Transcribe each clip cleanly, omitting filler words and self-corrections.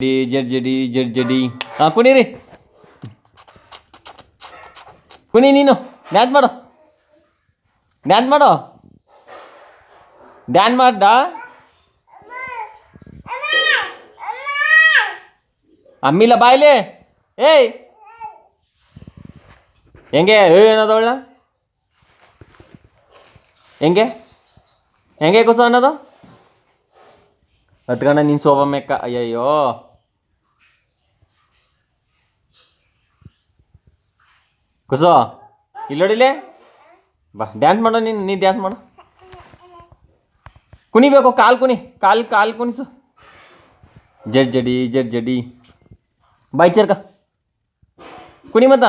ಜಡ್ ಜಡಿ ಜಡ್ ಜಡಿ. ಹಾಂ ಕುಣೀರಿ, ಕುಣಿ ನೀನು. ಡ್ಯಾನ್ಸ್ ಮಾಡು, ಡ್ಯಾನ್ಸ್ ಮಾಡು, ಡ್ಯಾನ್ಸ್ ಮಾಡ್ದ. ಅಮ್ಮಿಲ್ಲ ಬಾಯ್ಲೆ. ಏಯ್ ಹೆಂಗೆ ಏನದವಳ, ಹೆಂಗೆ ಹೆಂಗೆ ಕುಸು ಅನ್ನೋದು ಹತ್ಕೊಂಡ ನೀನು ಶೋಭಾ ಮೆಕ್ಕ. ಅಯ್ಯಯ್ಯೋ ಕುಸು ಇಲ್ಲೋಡಿಲೆ ಬಾ, ಡ್ಯಾನ್ಸ್ ಮಾಡೋ ನೀನು ಡ್ಯಾನ್ಸ್ ಮಾಡು. ಕುಣಿಬೇಕು, ಕಾಲು ಕುಣಿ, ಕಾಲು ಕುಣಿಸು. ಜಡ್ ಜಡಿ ಜಡ್ ಜಡಿ. ಬಾಯ್ ಚರ್ಕ ಕುಣಿ ಮತ್ತ.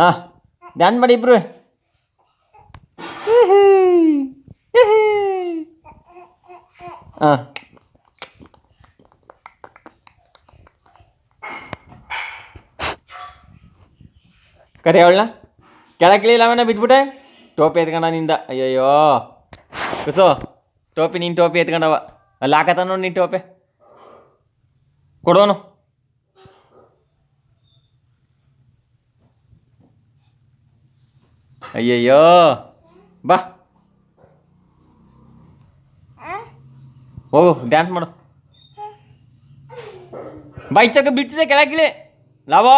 ಹಾಂ ಡ್ಯಾನ್ಸ್ ಮಾಡಿ ಇಬ್ರು. ಹಾಂ ಕರೆ ಅವಳನ್ನ ಕೆಳಗಿಳಿಲ್ಲ ಅವನ ಬಿದ್ಬಿಟ್ಟೆ. ಟೋಪಿ ಎತ್ಕೊಂಡ ನಿಂದ. ಅಯ್ಯಯ್ಯೋ ಕುಸು ಟೋಪಿ, ನೀನು ಟೋಪಿ ಎತ್ಕೊಂಡವ. ಅಲ್ಲಿ ಹಾಕತ್ತ ನೋಡಿ ನೀನು ಟೋಪಿ ಕೊಡೋನು. ಅಯ್ಯಯ್ಯೋ ಬಾ ಹೋಗು ಡ್ಯಾನ್ಸ್ ಮಾಡು. ಬೈಕ್ ಚಕ್ಕ ಬಿಟ್ಟಿದೆ ಕೆಳಗಿಳಿ ಲಾವೋ.